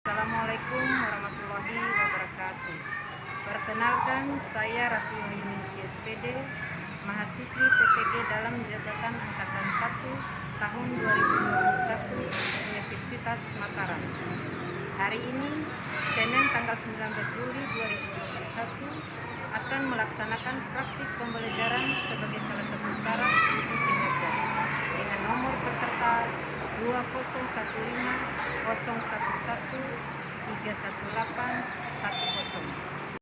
Assalamualaikum warahmatullahi wabarakatuh. Perkenalkan, saya Ratio Yunisi SPD, mahasiswi PPG dalam jabatan Angkatan 1 tahun 2021 Universitas Mataram. Hari ini, Senin tanggal 19 Juli 2021, akan melaksanakan praktik pembelajaran sebagai salah satu syarat uji kinerja dengan nomor peserta 2011311110.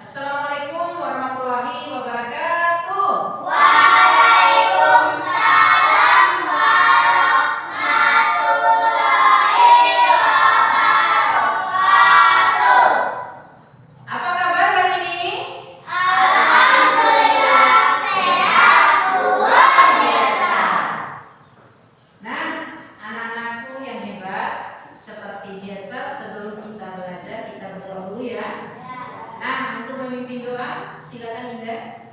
Assalamualaikum warahmatullahi wabarakatuh. Waalaikumsalam warahmatullahi wabarakatuh. Apa kabar hari ini? Alhamdulillah sehat luar biasa. Nah, anak-anakku yang hebat, seperti biasa sebelum kita belajar kita berdoa dulu ya. Nah, untuk memimpin doa, silakan Indah.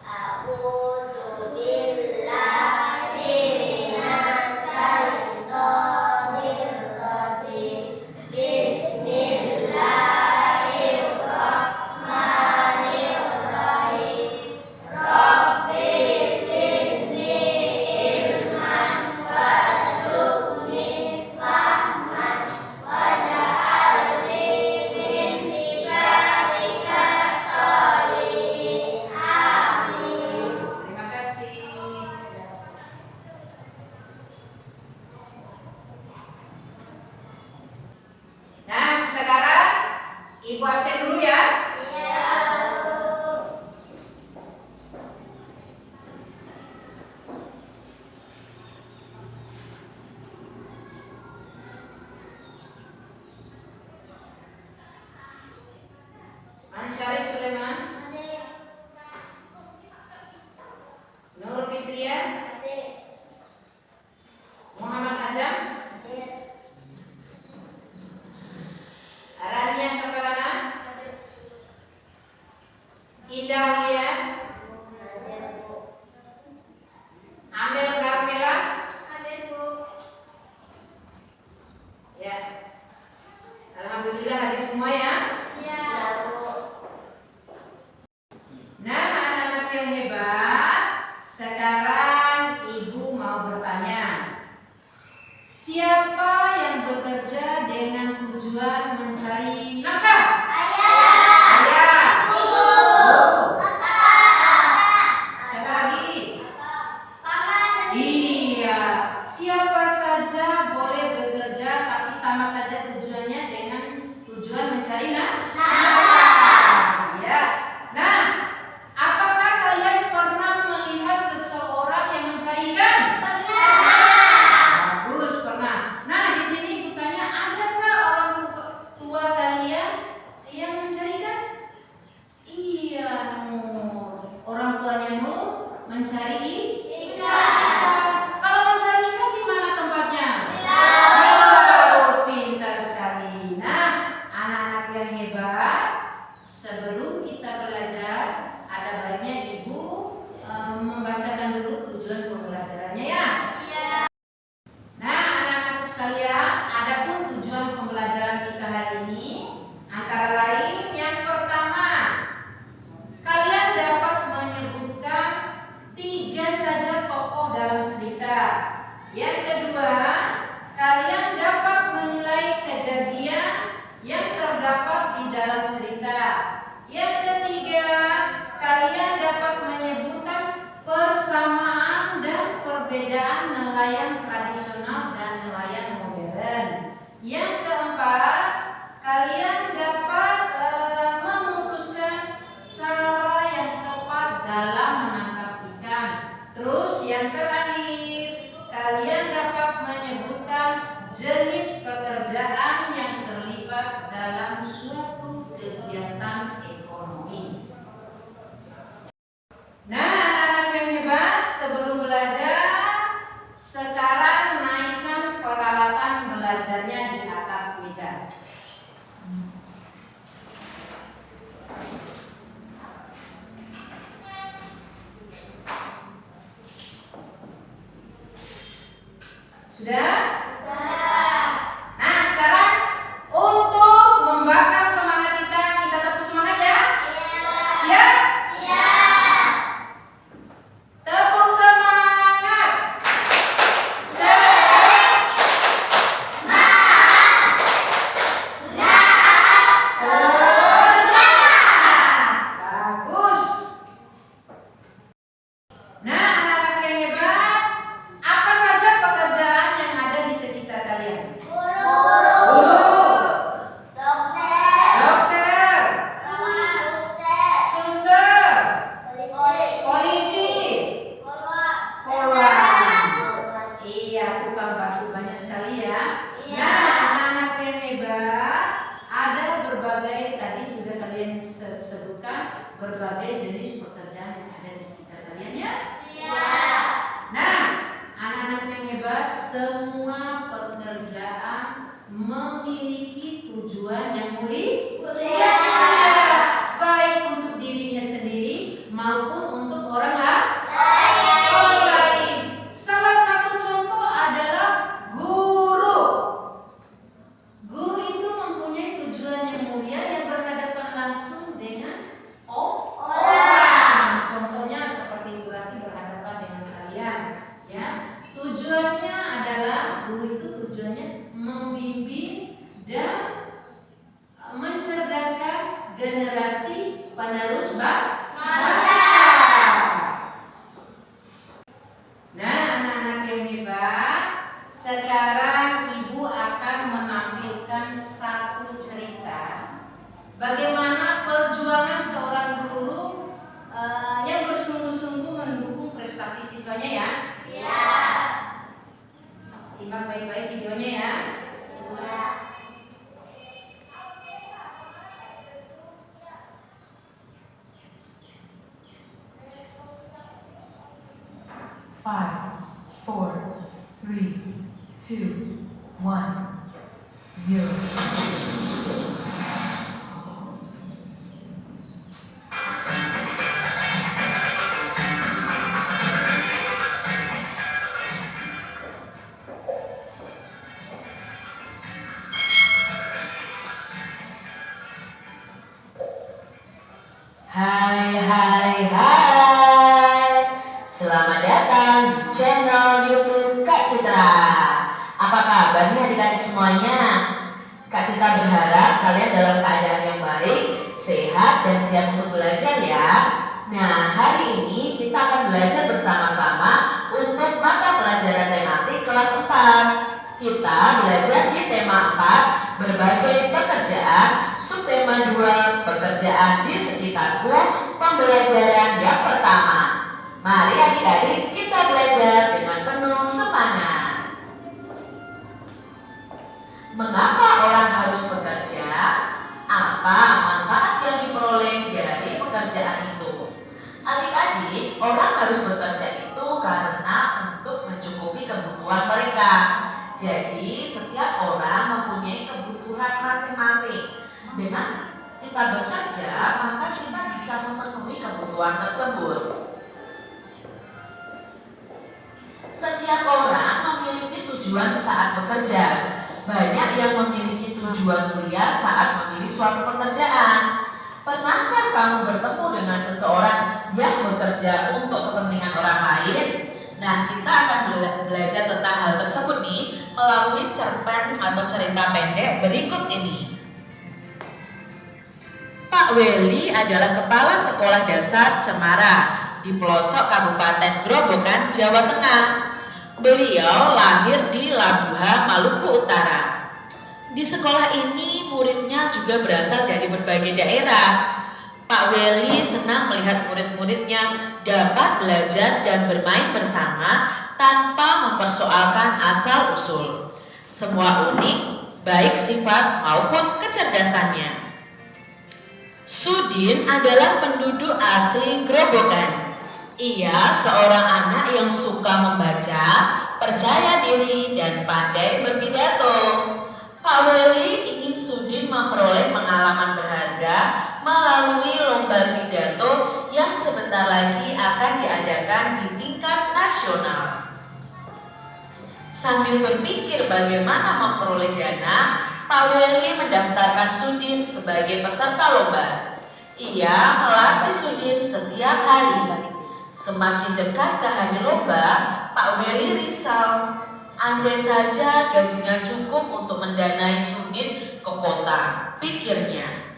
A'udzu billahi minas syaitonir rajim. Bismillahirrahmanirrahim. Rabbi zidni ilman warzuqni fahman waj'alni min ibadika sholihin. Amin. Terima kasih. Nah, sekarang Ibu absen dulu ya. Ya, An Syarif Sulaiman, Nur Fitria, Muhammad Azam, Rania Syafarana, Indah Aulia, Amel Carmela. Ya, alhamdulillah hadir semua ya. Nah, anak-anak yang hebat, sekarang Ibu mau bertanya. Siapa yang bekerja dengan tujuan mencari nafkah? Ayah. Siapa lagi? Iya. Siapa saja boleh bekerja, tapi sama saja tujuannya dengan tujuan mencari nafkah. Ya. Nah, apakah kalian pernah melihat seseorang yang mencari ikan? Bagus, pernah. Nah, di sini ibu tanya, adakah orang tua kalian yang mencari ikan? Iya, Nur. Orang tuanya Nur mencari ikan. Kalau mencari ikan di mana tempatnya? Di laut. Pintar sekali. Nah, anak-anak yang hebat, sebelum kita belajar, ada baiknya ibu membacakan dulu tujuan pembelajarannya ya. Nah, anak-anak sekalian, adapun tujuan pembelajaran kita hari ini antara lain yang pertama, kalian dapat menyebutkan 3 saja tokoh dalam cerita. Yang kedua, kalian dapat menilai kejadian yang terdapat di dalam cerita. Yang ketiga, kalian dapat menyebutkan persamaan dan perbedaan nelayan tradisional dan nelayan modern. Yang keempat, kalian dapat memutuskan cara yang tepat dalam menangkap ikan. Terus yang terakhir, kalian dapat menyebutkan jenis pekerjaan yang terlibat dalam suatu kegiatan ekonomi. Nah, anak-anak yang hebat, sebelum belajar, sekarang naikkan peralatan belajarnya di atas meja. Sudah? Nah, sekarang untuk membakar semangat kita tepuk semangat ya. Siap? Tepuk semangat. Bagus. Nah, anak-anak yang hebat, apa saja pekerjaan yang ada di sekitar kalian? Guru, dokter, suster, polisi, poluan. Iya, tukang batu banyak sekali ya. Nah, anak-anak yang hebat, ada berbagai tadi sudah kalian sebutkan berbagai jenis pekerjaan yang ada di sekitar kalian ya. Nah, anak-anak yang hebat, semua pekerjaan memiliki tujuan yang mulia, baik untuk dirinya sendiri maupun untuk orang lain. Salah satu contoh adalah guru. Guru itu mempunyai tujuan yang mulia yang berhadapan langsung dengan orang. Contohnya seperti itu nanti berhadapan dengan kalian, ya. Tujuannya adalah guru itu tujuannya membimbing dan mencerdaskan generasi penerus bangsa. Nah, anak-anak yang hebat, sekarang Ibu akan menampilkan satu cerita bagaimana perjuangan seorang guru yang bersungguh-sungguh mendukung prestasi siswanya ya. Simak baik-baik videonya ya. 5, 4, 3, 2, 1, 0. Hai, selamat datang di channel YouTube Kak Citra. Apa kabarnya adik-adik semuanya? Kak Citra berharap kalian dalam keadaan yang baik, sehat, dan siap untuk belajar ya. Nah, hari ini kita akan belajar bersama-sama untuk mata pelajaran tematik kelas 4. Kita belajar di tema 4, berbagai pekerjaan, subtema 2, pekerjaan di sekitarku, pembelajaran yang pertama. Mari adik-adik kita belajar dengan penuh semangat. Mengapa orang harus bekerja? Apa manfaat yang diperoleh dari pekerjaan itu? Adik-adik, orang harus bekerja itu karena untuk mencukupi kebutuhan mereka. Jadi setiap orang mempunyai kebutuhan masing-masing. Dengan kita bekerja, maka kita bisa memenuhi kebutuhan tersebut. Setiap orang memiliki tujuan saat bekerja. Banyak yang memiliki tujuan mulia saat memilih suatu pekerjaan. Pernahkah kamu bertemu dengan seseorang yang bekerja untuk kepentingan orang lain? Nah, kita akan belajar tentang hal tersebut nih melalui cerpen atau cerita pendek berikut ini. Pak Weli adalah kepala sekolah dasar Cemara di pelosok Kabupaten Grobogan, Jawa Tengah. Beliau lahir di Labuha, Maluku Utara. Di sekolah ini muridnya juga berasal dari berbagai daerah. Pak Weli senang melihat murid-muridnya dapat belajar dan bermain bersama tanpa mempersoalkan asal-usul. Semua unik, baik sifat maupun kecerdasannya. Sudin adalah penduduk asli Grobogan. Ia seorang anak yang suka membaca, percaya diri, dan pandai berpidato. Pak Weli ingin Sudin memperoleh pengalaman berharga melalui lomba pidato yang sebentar lagi akan diadakan di tingkat nasional. Sambil berpikir bagaimana memperoleh dana, Pak Weli mendaftarkan Sudin sebagai peserta lomba. Ia melatih Sudin setiap hari. Semakin dekat ke hari lomba, Pak Weli risau. Andai saja gajinya cukup untuk mendanai Sudin ke kota, pikirnya.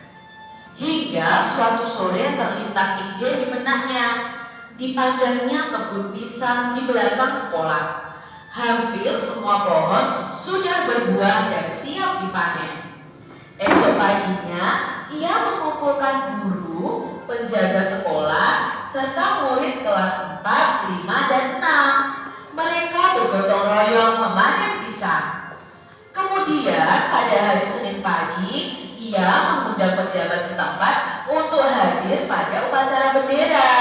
Hingga suatu sore terlintas ide di benaknya. Dipandangnya kebun pisang di belakang sekolah. Hampir semua pohon sudah berbuah dan siap dipanen. Esok paginya, ia mengumpulkan guru, penjaga sekolah, serta murid kelas 4, 5, dan 6. Mereka bergotong royong memanen pisang. Kemudian pada hari Senin pagi, ia mengundang pejabat setempat untuk hadir pada upacara bendera.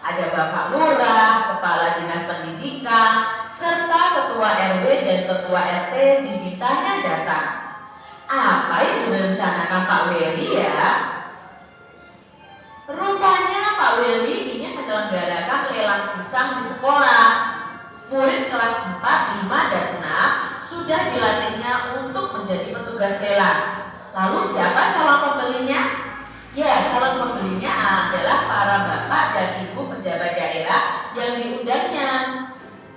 Ada Bapak Lurah, Kepala Dinas Pendidikan, serta Ketua RW dan Ketua RT dimintanya datang. Apa yang direncanakan Pak Weli ya? Rupanya Pak Weli ingin menyelenggarakan lelang pisang di sekolah. Murid kelas 4, 5, dan 6 sudah dilatihnya untuk menjadi petugas lelang. Lalu siapa calon pembelinya? Ya, calon pembelinya adalah para bapak dan ibu pejabat daerah yang diundangnya.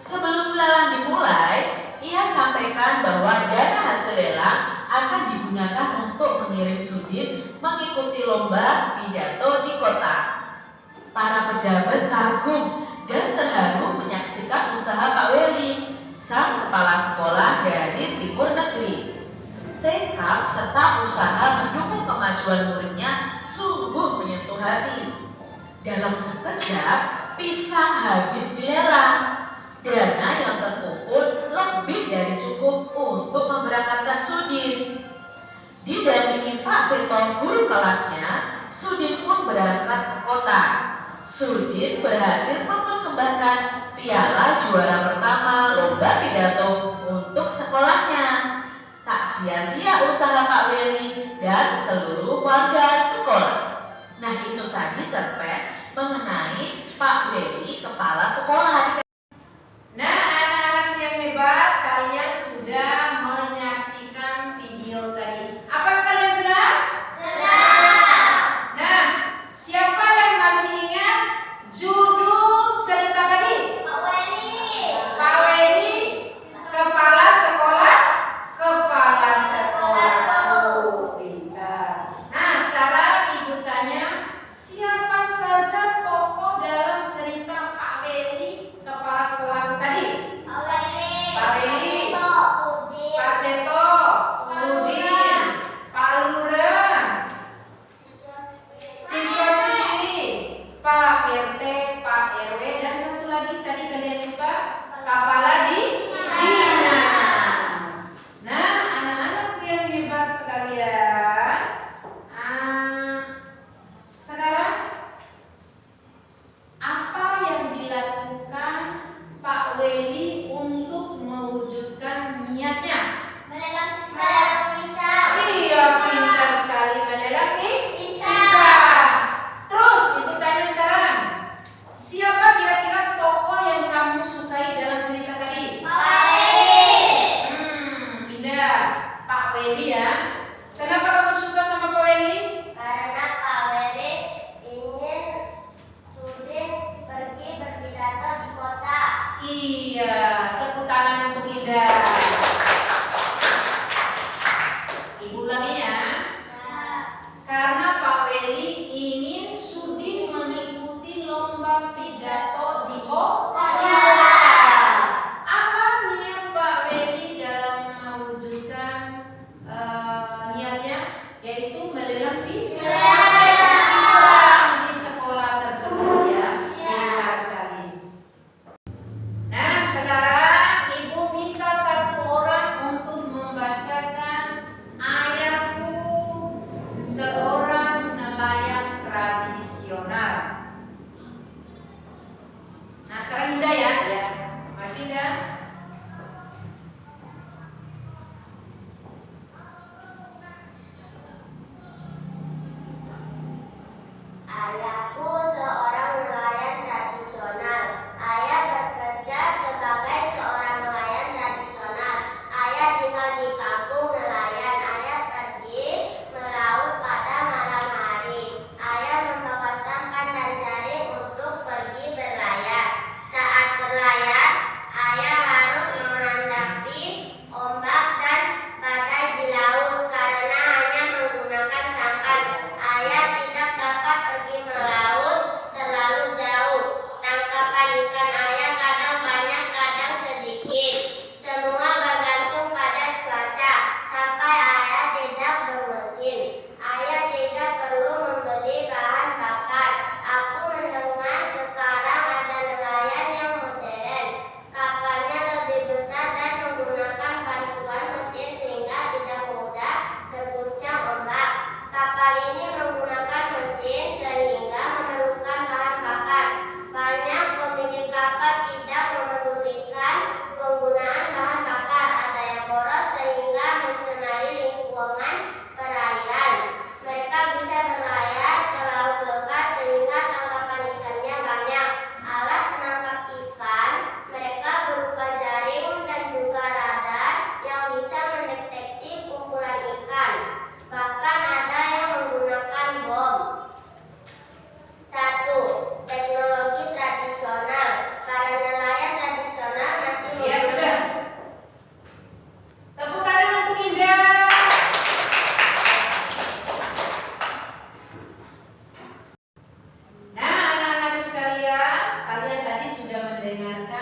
Sebelum lelang dimulai, ia sampaikan bahwa dana hasil lelang akan digunakan untuk mengirim Sudin mengikuti lomba pidato di kota. Para pejabat kagum dan terharu menyaksikan usaha Pak Weli, sang kepala sekolah dari Timur Negeri. Tekad serta usaha mendukung kemajuan muridnya sungguh menyentuh hati. Dalam sekejap, pisang habis dilelang. Dana yang terkumpul lebih dari cukup untuk memberangkatkan Sudin. Didampingi Pak Seto, guru kelasnya, Sudin pun berangkat ke kota. Sudin berhasil mempersembahkan piala juara pertama lomba pidato untuk sekolahnya. Tak sia-sia usaha Pak Weli dan seluruh warga sekolah. Nah, itu tadi cerpen mengenai Pak Weli, kepala sekolah. Nah, anak-anak yang hebat, kalian sudah menyaksikan video tadi. Apakah kalian senang? Nah, siapa yang masih ingat judul cerita tadi? Pak Weli, kepala sekolah. Oh, pintar. Nah, sekarang ibu tanya, siapa saja tokoh dalam cerita Pak Weli, kepala sekolah tadi? Pak Weli, Pak Seto, Sudin, Pak Lurah, siswa-siswi, Pak RT, Pak RW, dan satu lagi tadi kalian lupa, kepala dinas. Nah, anak-anakku yang hebat sekalian, sekarang apa yang dilakukan Pak Weli untuk mewujudkan niatnya? Iya, pintar sekali melelang pisang. Terus ibu tanya sekarang, siapa kira-kira tokoh yang kamu sukai dalam cerita tadi? Indah, Pak Weli ya. Kenapa kamu suka sama Pak Weli? Karena Pak Weli ingin Sudin pergi berpidato di kota. Iya, tepuk tangan untuk Indah. Ibu ulangi ya. Karena Pak Weli ingin Sudin mengikuti lomba pidato di kota. Apa niat Pak Weli dalam mewujudkan niatnya? Yaitu melelang pisang di sekolah tersebut ya. Pintar sekali. Nah, sekarang ibu minta satu orang untuk membacakan ayatku seorang nelayan tradisional. Nah, sekarang Indah ya. Maju Indah. Ayahku seorang nelayan tradisional. Ayah bekerja sebagai seorang nelayan tradisional.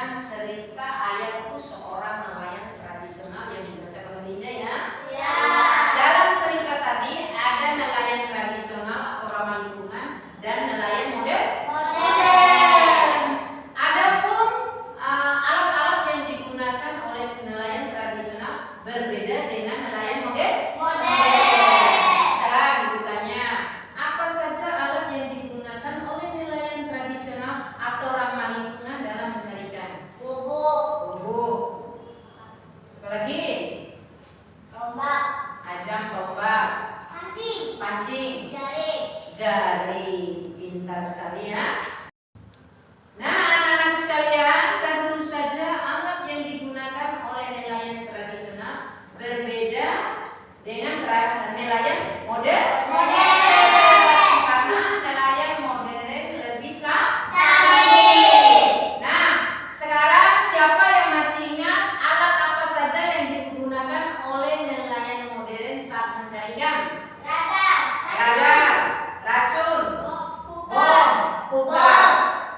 membacakan cerita Ayahku Seorang Nelayan Tradisional yang dibacakan oleh Linda ya. Ya. Dalam cerita tadi ada nelayan tradisional atau ramah lingkungan dan nelayan modern. Adapun alat-alat yang digunakan oleh nelayan tradisional berbeda dengan nelayan modern. Sekarang ibu tanya, apa saja alat yang digunakan oleh nelayan tradisional atau ramah lingkungan dalam mencari ikan? Bubuk. Apalagi? Tombak. Ajang, tombak, Pancing. pancing, Jaring. pintar sekali ya. Nah, anak-anak sekalian, tentu saja alat yang digunakan oleh nelayan tradisional berbeda dengan nelayan modern. Karena nelayan modern lebih canggih. Nah, sekarang siapa yang masih ingat alat apa saja yang digunakan oleh nelayan modern saat mencari ikan? Radar, racun, bom, pupuk.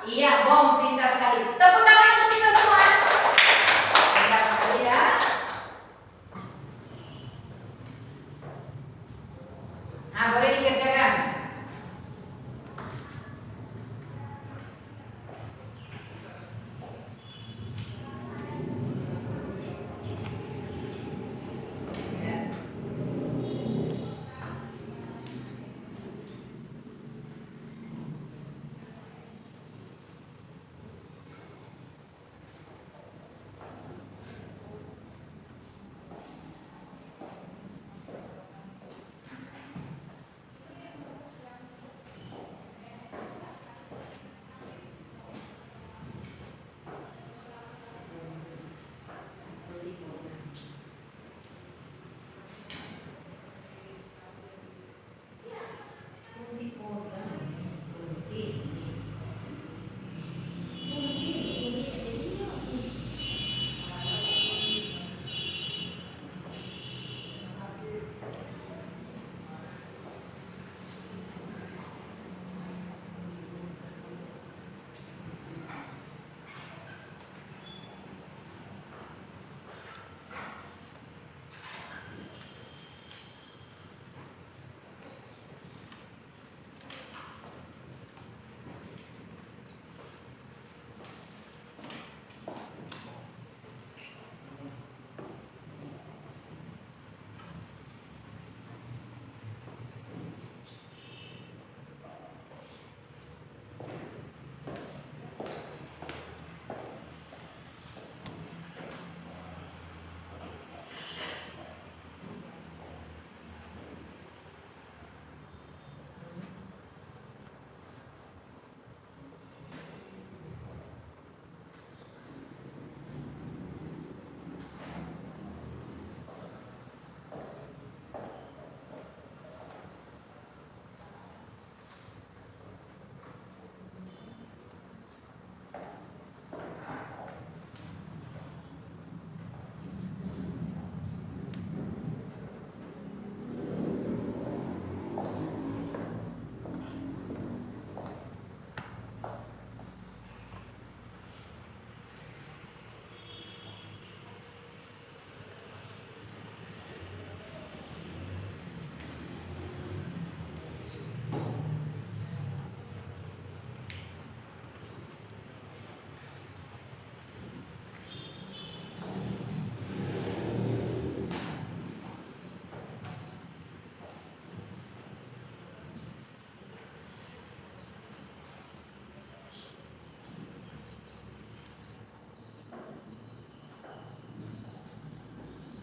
Iya, bom, pintar sekali. Tepuk tangan untuk kita semua. Pintar sekali ya. Nah, boleh dikerjakan.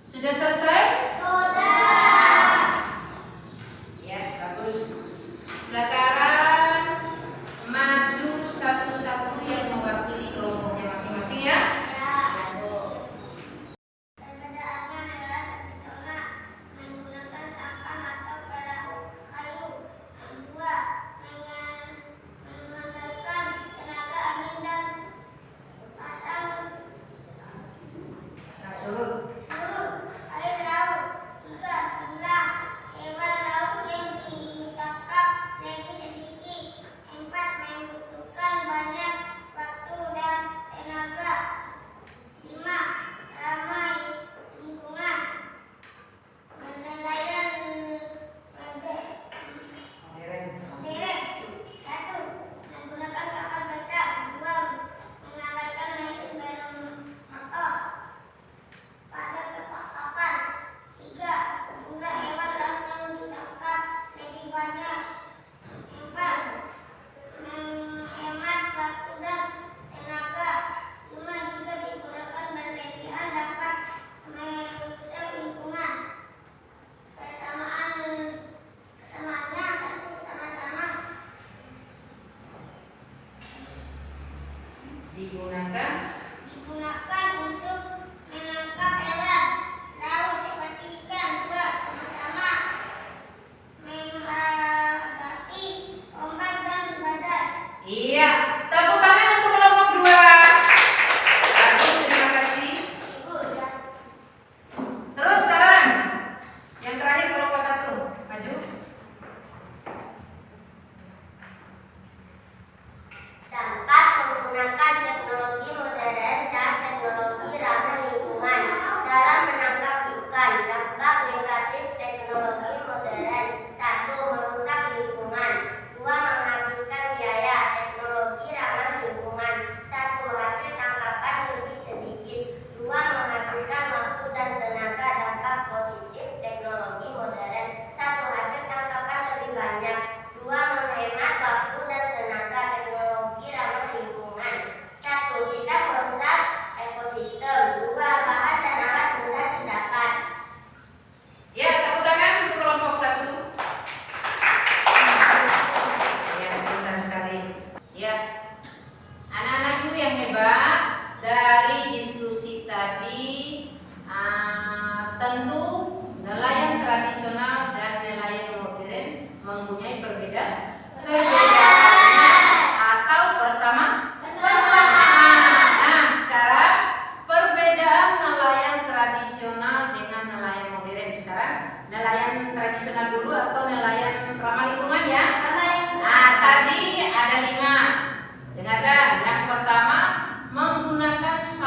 Sudah selesai? Ya, bagus. Sekarang maju satu-satu yang mewakili kelompoknya masing-masing ya. Surut. Air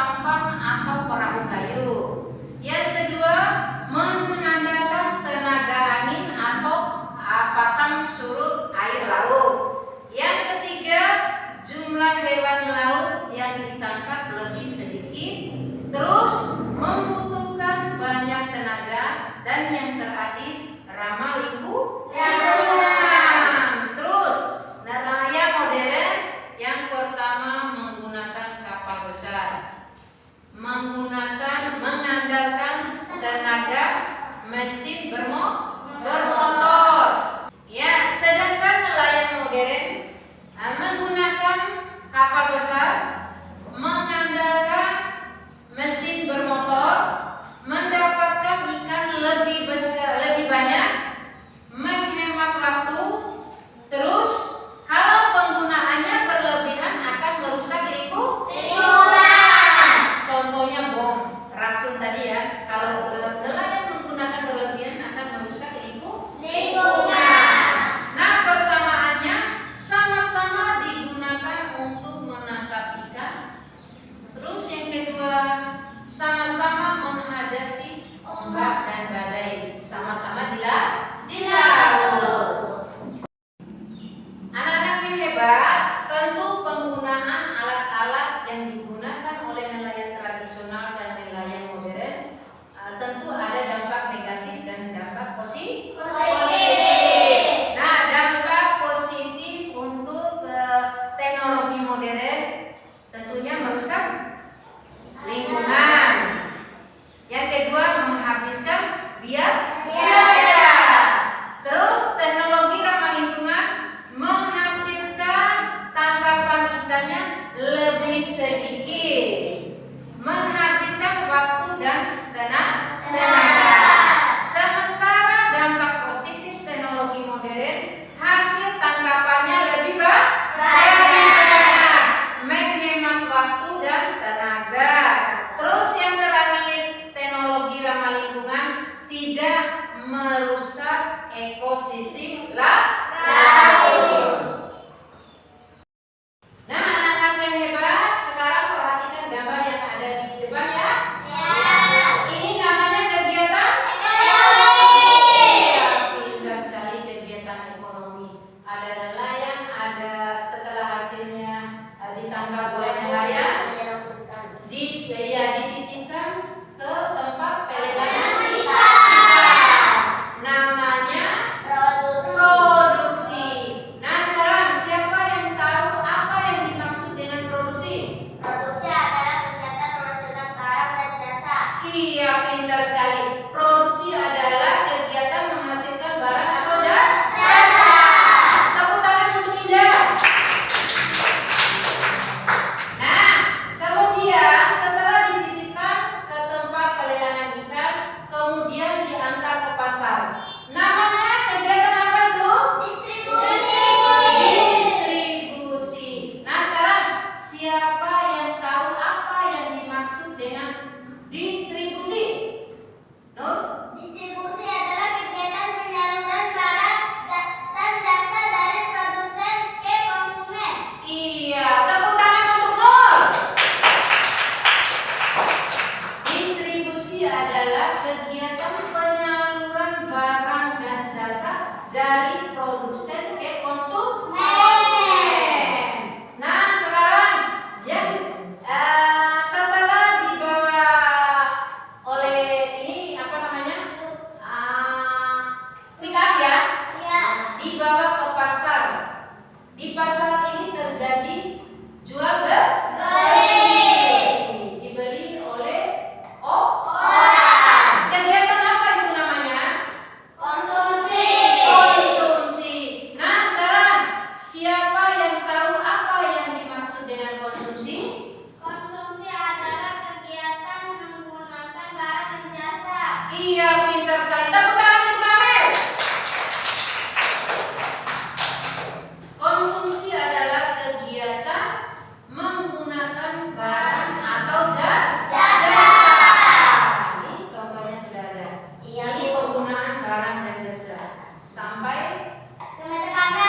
sampan atau perahu kayu. Yang kedua, mengandalkan tenaga angin atau pasang surut air laut. Yang ketiga, jumlah hewan laut yang ditangkap lebih sedikit. Terus, membutuhkan banyak tenaga. Dan yang terakhir, ramah lingkungan. Terus, nelayan modern yang pertama menggunakan kapal besar, mengandalkan tenaga mesin bermotor. Ya, sedangkan nelayan modern menggunakan kapal besar, mengandalkan mesin bermotor, mendapatkan ikan lebih besar, lebih banyak, menghemat waktu. Terus, kalau penggunaannya berlebihan akan merusak lingkungan. Contohnya bom, racun tadi ya. Kalau nelayan menggunakan berlebihan akan merusak lingkungan. Nah, persamaannya sama-sama digunakan untuk menangkap ikan. Terus yang kedua, sama-sama menghadapi ombak dan badai, sama-sama di laut. Anak-anak yang hebat, tentu penggunaan alat-alat yang digunakan oleh nelayan tradisional dan nelayan modern tentu ada dampak negatif dan dampak positif. Nah, dampak positif untuk teknologi modern tentunya merusak lingkungan. Yang kedua, menghabiskan biaya. Terus, teknologi ramah lingkungan menghasilkan tangkapan ikannya lebih sedikit, menghabiskan waktu dan tenaga. Sementara dampak positif teknologi modern, hasil tangkapannya lebih banyak, menghemat waktu dan tenaga. Terus yang terakhir, teknologi ramah lingkungan tidak merusak ekosistem laut. Nah, anak-anak yang hebat, sekarang perhatikan gambar yang ada di depan ya. Ini namanya kegiatan ekonomi. Indah sekali kegiatan ekonomi. Ada nelayan, ada setelah hasilnya ditangkap oleh nelayan, dititipkan ke tempat pelelangan ikan. Namanya produksi. Nah, sekarang siapa yang tahu apa yang dimaksud dengan produksi? Produksi adalah kegiatan menghasilkan barang dan jasa. Iya, pintar sekali. Produksi adalah kegiatan menghasilkan barang atau jasa. Tepuk tangan untuk Indah. Nah, kemudian setelah dititipkan ke tempat pelelangan ikan, kemudian diantar ke pasar. Namanya kegiatan apa itu? Distribusi. Nah, sekarang siapa yang tahu apa yang dimaksud dengan distribusi? Nur? Distribusi adalah kegiatan penyaluran barang dan jasa dari produsen ke konsumen. Iya, tepuk tangan untuk Nur. Distribusi adalah kegiatan penyaluran barang dan jasa dari produsen ke konsumen. Nah, sekarang yang setelah dibawa oleh ini apa namanya? Pickup ya. Ya. Dibawa ke pasar. Di pasar ini terjadi jual beli. Dibeli oleh orang. Kegiatan apa itu namanya? Konsumsi. Nah, sekarang siapa yang tahu apa yang dimaksud dengan konsumsi? Konsumsi adalah kegiatan menggunakan barang dan jasa. Iya, pintar sekali. Tepuk tangan untuk Amel. Konsumsi adalah kegiatan menggunakan barang atau jasa. Ini contohnya sudah ada. Iya, Ini Bu. penggunaan barang dan jasa sampai Ke meja makan.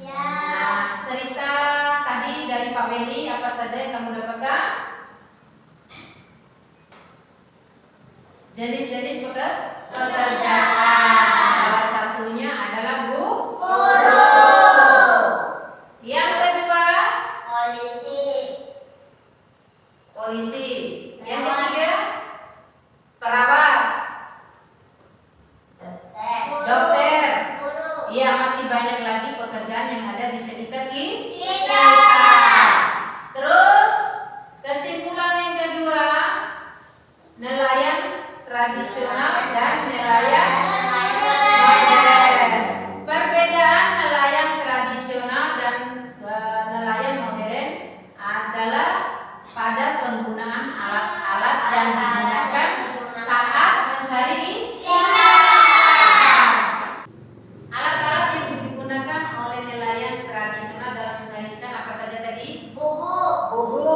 Ya. Nah, cerita tadi dari Pak Weli apa saja yang kamu dapatkan? Jenis-jenis pekerjaan. Salah satunya adalah guru. Yang kedua, polisi. Yang ketiga, perawat, dokter. Iya, masih banyak lagi pekerjaan yang ada di sekitar kita. Terus kesimpulan yang kedua, nelayan tradisional dan nelayan modern. Perbedaan nelayan tradisional dan nelayan modern adalah pada penggunaan alat-alat yang digunakan saat mencari ikan. Alat-alat yang digunakan oleh nelayan tradisional dalam mencari ikan apa saja tadi? Bubu,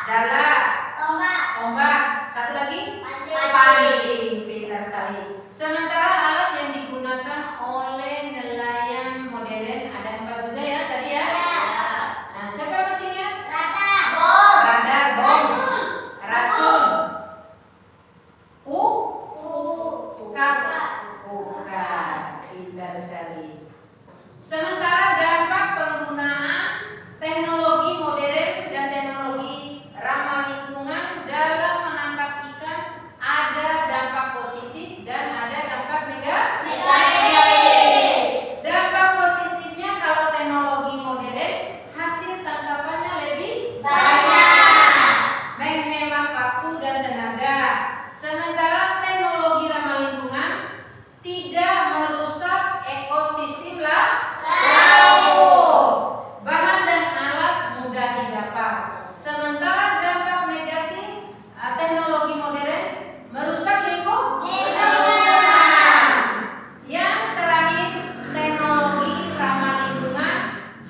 jala, tombak, satu lagi? Pancing. Pintar sekali. Sementara alat yang digunakan oleh nelayan modern ada 4 juga ya tadi ya? Nah, siapa yang masih ingat? Radar, bom, racun, bukan. Pintar sekali. Sementara dampak penggunaan teknologi modern dan teknologi ramah lingkungan dalam menangkap ikan ada dampak positif dan ada dampak negatif. Dampak positifnya kalau teknologi modern hasil tangkapannya lebih banyak, menghemat waktu dan tenaga. Sementara teknologi ramah lingkungan tidak merusak ekosistem laut. Bahan dan alat mudah didapat. Sementara dampak negatif teknologi modern merusak lingkungan. Yang terakhir, teknologi ramah lingkungan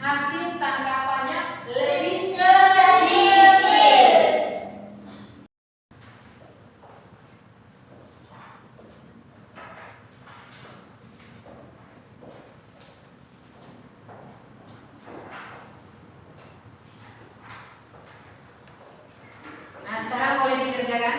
hasil tangkapannya lebih sedikit. Nah, sekarang boleh dikerjakan.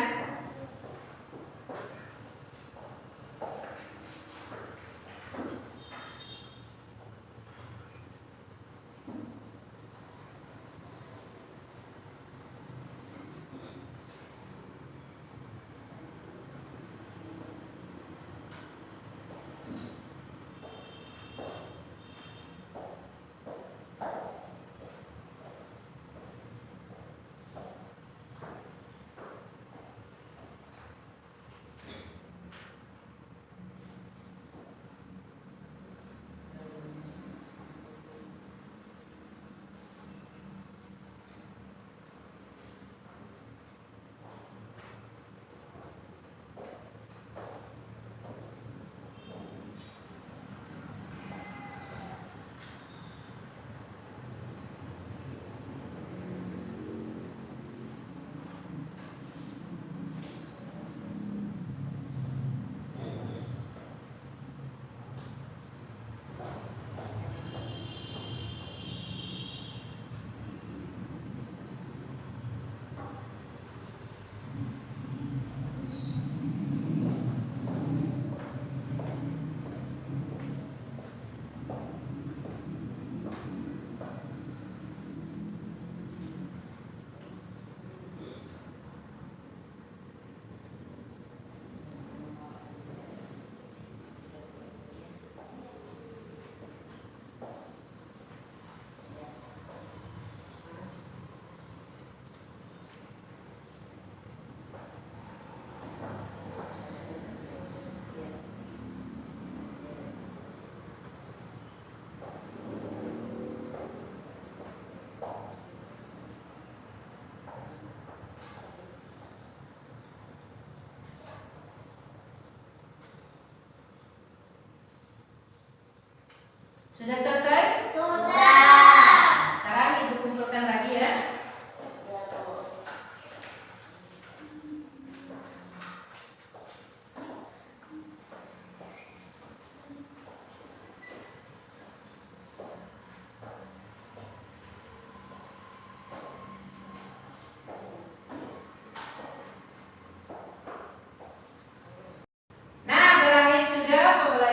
Sudah selesai? Sekarang ibu kumpulkan lagi ya.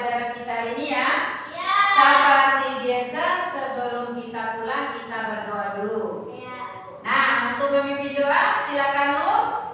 pelajaran kita ini ya. Iya. Seperti biasa sebelum kita pulang kita berdoa dulu. Iya. Nah, untuk memimpin doa silakan, Um.